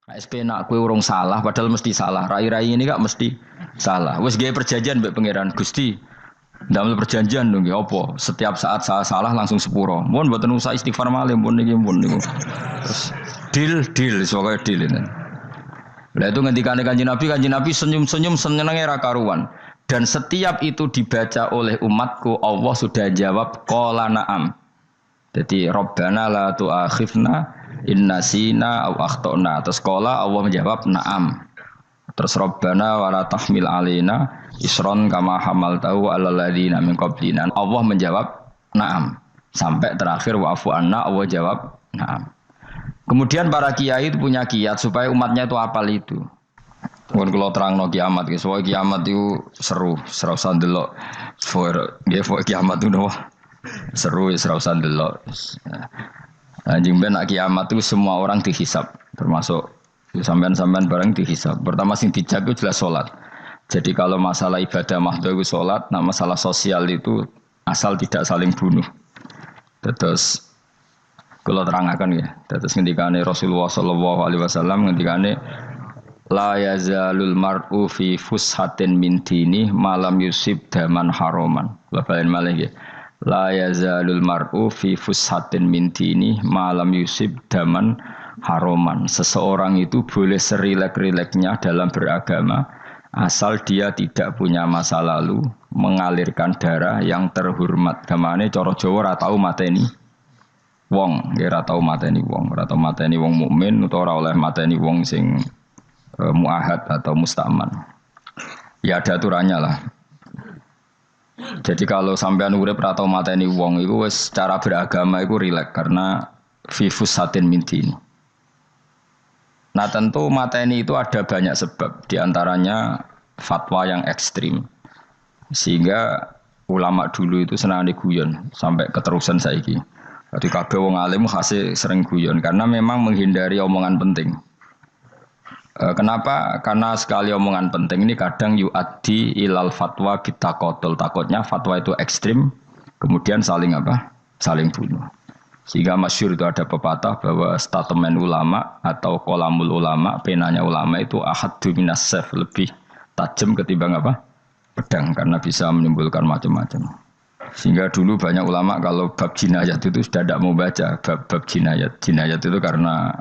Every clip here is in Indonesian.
KSP nak kue urung salah, padahal mesti salah. Rai-rai ini gak mesti salah. Wes gaya perjanjian mbek pangeran Gusti. Dalam perjanjian dong, apa? Setiap saat saya salah langsung sepuro. Mohon buatan usah istighfar malih, mohon niki mohon niku. Terus deal, soalnya deal ini. Lah itu ngendikane Kanjeng Nabi senyum-senyum senengnya ra karuan. Dan setiap itu dibaca oleh umatku, Allah sudah jawab qala na'am. Jadi Rabbana la tu'akhifna in nasina aw akhtana. Terus qala Allah menjawab na'am. Terus Rabbana wa la tahmil alaina isron kama hamaltahu 'alal ladzina min qablina. Allah menjawab na'am. Sampai terakhir wa'fu anna Allah jawab na'am. Kemudian para kiai itu punya kiat supaya umatnya itu hafal itu. Mun kula terangno kiamat, soal kiamat itu seru usah ndelok. Nggih kiamat itu seru usah ndelok. Anjing ben nak kiamat itu semua orang dihisab, termasuk sampean-sampean bareng dihisab. Pertama sing dijaga jelas salat. Jadi kalau masalah ibadah mahdhu itu salat, nah masalah sosial itu asal tidak saling bunuh. Terus kalau terangkan ya, terus ngendikane Rasulullah sallallahu alaihi wasallam ngendikane la yazalul mar'u fi fushatin min dini malam yusib daman haroman. Bapak malih ya. La yazalul mar'u fi fushatin min dini malam yusib daman haroman. Seseorang itu boleh serilek-rileknya dalam beragama asal dia tidak punya masa lalu mengalirkan darah yang terhormat. Gamane cara Jawa ora tau mateni wong, ora tau mateni wong, ora tau mateni wong mukmin utawa ora oleh mateni wong sing muahad atau mustaman. Ya ada aturannya lah. Jadi kalau sampean urip ora tau mateni wong iku wis cara beragama iku rileks karena fi fusatin min din. Nah tentu mateni itu ada banyak sebab, di antaranya fatwa yang ekstrim. Sehingga ulama dulu itu senang diguyon sampai keterusan saiki. Jadi kabeh wong alim khase sering guyon karena memang menghindari omongan penting. Kenapa? Karena sekali omongan penting ini kadang yu'addi ilal fatwa kita qotol. Takutnya fatwa itu ekstrim, kemudian saling apa? Saling bunuh. Sehingga masyhur itu ada pepatah bahwa statement ulama atau kolamul ulama, penanya ulama itu ahaddu minas sayf, lebih tajam ketimbang apa? Pedang, karena bisa menimbulkan macam-macam. Sehingga dulu banyak ulama kalau bab jinayat itu sudah tidak mau baca bab jinayat. Jinayat itu karena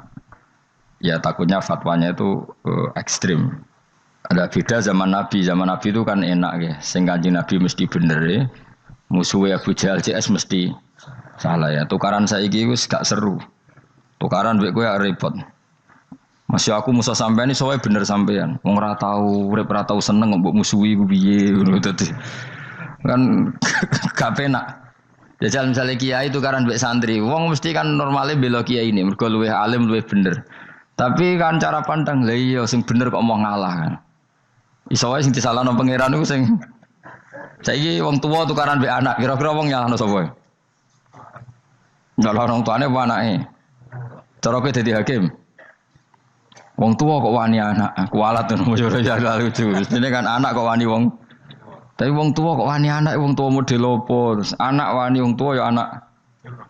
ya takutnya fatwanya itu ekstrim. Ada beda zaman Nabi itu kan enak ya. Sing Kanjeng Nabi mesti bener ya. Musuhnya Abu Jahal CS mesti salah ya. Tukaran saiki wis gak seru. Tukaran mbek kowe repot. Masih aku musuh sampean iki sowe bener sampean. Wong ora tau urip ora tau seneng mbok musuhi ku piye ngono dadi. Kan gak penak. Jajal misalnya kiai tukaran mbek santri, wong mesti kan normalnya bela kiai ini, mergo luwih alim luwih bener. Tapi kan cara pandang lha iya sing bener kok mau ngalah kan. Iso wae sing disalahno pangeran iku sing saiki wong tuwa tukaran mbek anak, kira-kira wong nyalahno sapa? Nyalahno wong tuane apa anake? Cara kowe dadi hakim. Wong tuwa kok wani anak, kualat ngono yo ya lucu. Dene kan anak kok wani wong. Tapi wong tua kok wani anak, wong tua model opo? Terus anak wani wong tua ya anak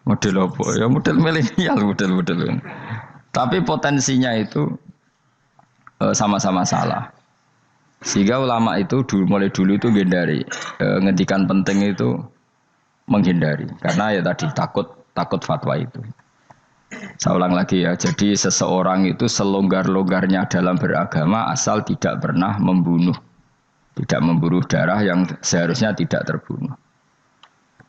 model opo? Ya model milenial model. Tapi potensinya itu sama-sama salah. Sehingga ulama itu mulai dulu itu menghindari ngendikan penting itu menghindari karena ya tadi takut fatwa itu. Saya ulang lagi ya. Jadi seseorang itu selonggar-longgarnya dalam beragama asal tidak pernah membunuh. Tidak memburu darah yang seharusnya tidak terbunuh.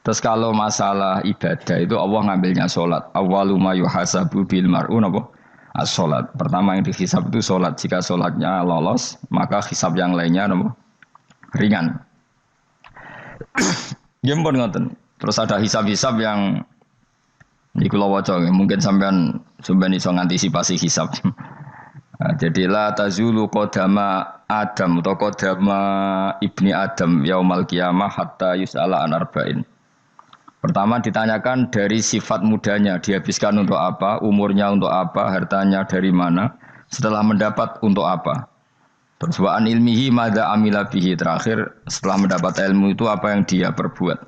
Terus kalau masalah ibadah itu Allah ngambilnya sholat. Awwalu ma yuhasabu bil mar'u napa? As-sholat. Pertama yang dihisab itu sholat. Jika sholatnya lolos, maka hisab yang lainnya napa? Ringan. Jempol ngoten. Terus ada hisab-hisab yang di kula waca mungkin sampean iso ngantisipasi hisab. Nah, jadilah tazulu qadama Adam atau qadama ibni Adam yaumal qiyamah hatta yus'ala an arba'in. Pertama ditanyakan dari sifat mudanya, dihabiskan untuk apa, umurnya untuk apa, hartanya dari mana, setelah mendapat untuk apa. Terus wa an ilmihi madza amila bihi, terakhir setelah mendapat ilmu itu apa yang dia perbuat.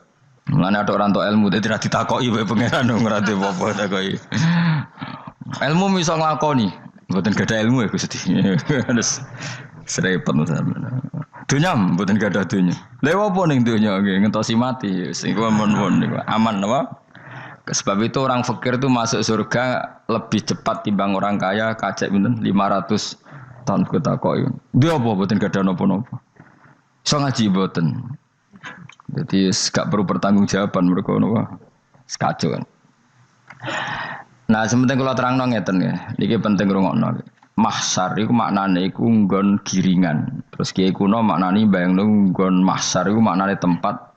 Mulane ada orang tok ilmu tidak ditakoki wae pangeran ora ngerti apa-apa takoki. Ilmu iso nglakoni. Mboten gadah ilmu ya Gusti. Terus serepet sampean. Dunya mboten gadah dunya. Lha apa ning dunya nggih ngentosi mati. Sing kuwi aman niku. Aman apa? Sebab itu orang fakir itu masuk surga lebih cepat timbang orang kaya kacek pinten 500 tahun kutakoki. Dia apa mboten gadah napa-napa. Iso ngaji mboten. Jadi gak perlu pertanggungjawaban mereka napa. Sekacau kan. Nah, sementing kula terangno ngeten ya. Niki penting rungokno. Mahsyar iku maknane iku nggon giringan. Terus kiai kuno maknane bayangno nggon mahsyar iku maknane tempat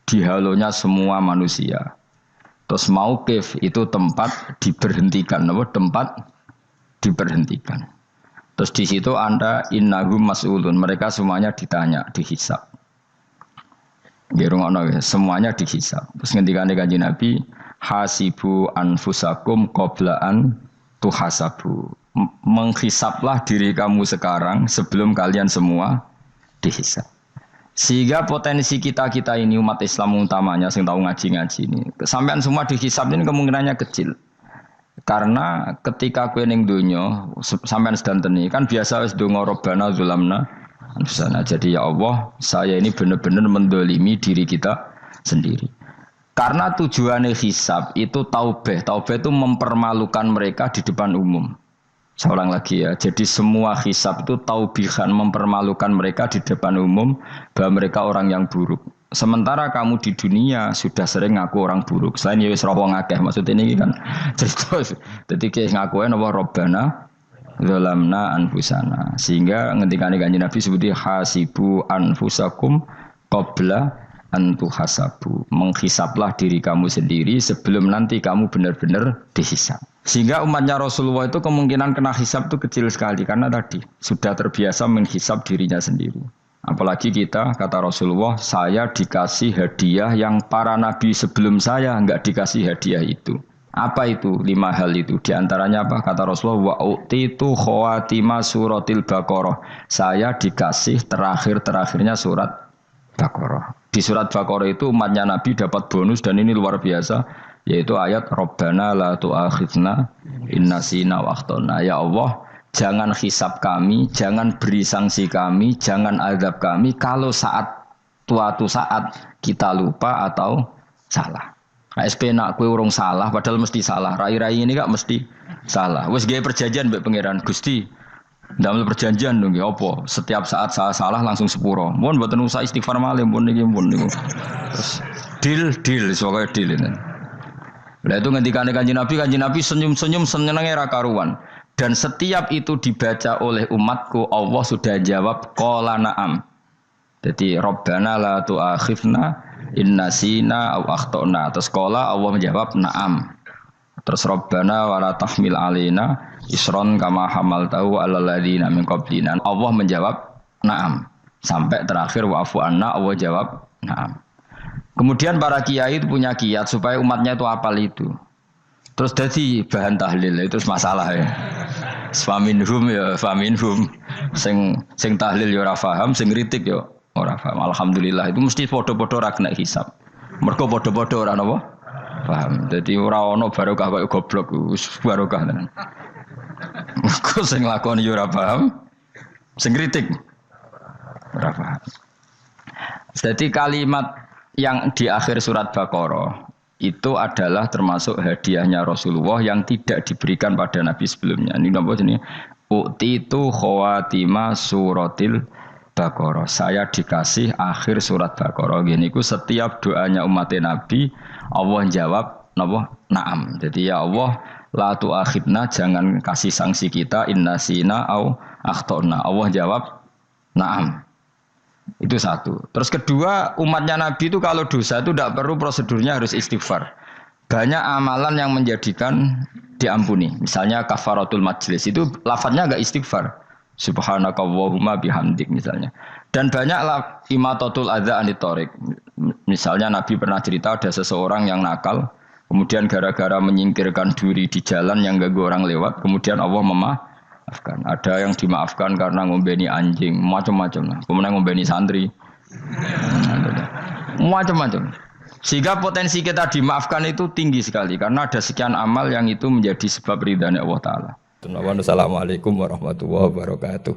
dihalonya semua manusia. Terus mauqif itu tempat diberhentikan, napa? Tempat diberhentikan. Terus di situ Anda innahum mas'ulun, mereka semuanya ditanya, dihisab. Semuanya dihisab. Terus ngendikane Kanjeng Nabi, hasibu anfusakum qabla an tuhasabu. Menghisablah diri kamu sekarang sebelum kalian semua dihisab. Sehingga potensi kita ini umat Islam utamanya sing tahu ngaji-ngaji ini, sampean semua dihisab ini kemungkinannya kecil. Karena ketika kowe ning donya sampean sedanteni kan biasa wis donga Rabbana zulamna anfusana. Jadi ya Allah, saya ini benar-benar mendolimi diri kita sendiri. Karena tujuannya hisab itu taubah. Taubah itu mempermalukan mereka di depan umum. Saya ulang lagi ya. Jadi semua hisab itu taubihan, mempermalukan mereka di depan umum bahwa mereka orang yang buruk. Sementara kamu di dunia sudah sering ngaku orang buruk. Selain ya wis roh ngakeh maksud ini kan. Jadi kayak ngakuin apa Rabbana zalamna anfusana. Sehingga ngendikane Kanjeng Nabi sebuti hasibu anfusakum qabla an tuhasabu. Menghisablah diri kamu sendiri sebelum nanti kamu benar-benar dihisab. Sehingga umatnya Rasulullah itu kemungkinan kena hisab itu kecil sekali karena tadi sudah terbiasa menghisab dirinya sendiri. Apalagi kita, kata Rasulullah, saya dikasih hadiah yang para nabi sebelum saya enggak dikasih hadiah itu. Apa itu? 5 hal itu. Di antaranya apa? Kata Rasulullah, wa utitu khawatima suratil Baqarah. Saya dikasih terakhir-terakhirnya surat Baqarah. Di surat Baqarah itu umatnya Nabi dapat bonus dan ini luar biasa, yaitu ayat Rabbana la tu'akhidna in nasina wa akhtana. Ya Allah, jangan hisab kami, jangan beri sanksi kami, jangan azab kami kalau suatu saat kita lupa atau salah. KSP nak kue urung salah, padahal mesti salah. Rai-rai ini gak mesti salah. Wes gawe perjanjian mbek pangeran Gusti. Ndamel perjanjian dong, apa? Setiap saat saya salah langsung sepuro. Mohon mboten usah istighfar malih pun niki pun niku. Terus deal soalnya deal ini. Lah itu ngendikane Kanjeng Nabi senyum-senyum senenge ra karuan. Dan setiap itu dibaca oleh umatku, Allah sudah jawab qala na'am. Jadi Rabbana la tu'akhifna in nasina aw akhtana. Terus qala Allah menjawab na'am. Terus Rabbana wa la tahmil alaina isron kama hamaltahu 'alal ladzina min qablina. Allah menjawab na'am. Sampai terakhir wa'fu anna, Allah jawab na'am. Kemudian para kiai itu punya kiat supaya umatnya itu hafal itu. Terus jadi bahan tahlil itu masalah ya. Faminhum ya faminhum. Sing tahlil ya ora paham, sing kritik ya ora paham. Alhamdulillah itu mesti padha-padha ra kena hisab. Mergo padha-padha ora napa? Paham. Dadi ora ono barokah kaya goblok wis barokah tenan. Mergo sing lakoni ya ora paham, sing kritik ora paham. Jadi kalimat yang di akhir surat Baqarah itu adalah termasuk hadiahnya Rasulullah yang tidak diberikan pada Nabi sebelumnya. Ini apa ini? Utitu khawatima suratil Baqarah. Saya dikasih akhir surat Baqarah. Gini ku setiap doanya umat Nabi Allah jawab napa? Naam. Jadi ya Allah la tu'akhidna, jangan kasih sanksi kita innasina au akhtana. Allah jawab naam. Itu satu. Terus kedua, umatnya Nabi itu kalau dosa itu tidak perlu prosedurnya harus istighfar. Banyak amalan yang menjadikan diampuni. Misalnya kafaratul majlis itu lafadznya enggak istighfar. Subhanakallahumma bihamdik misalnya. Dan banyak imatatul adza anit thoriq. Misalnya Nabi pernah cerita ada seseorang yang nakal, kemudian gara-gara menyingkirkan duri di jalan yang ganggu orang lewat, kemudian Allah memaafkan. Ada yang dimaafkan karena ngombeni anjing, macam-macam. Kemudian ngombeni santri, macam-macam. Sehingga potensi kita dimaafkan itu tinggi sekali karena ada sekian amal yang itu menjadi sebab ridhanya Allah Taala. Assalamualaikum warahmatullahi wabarakatuh.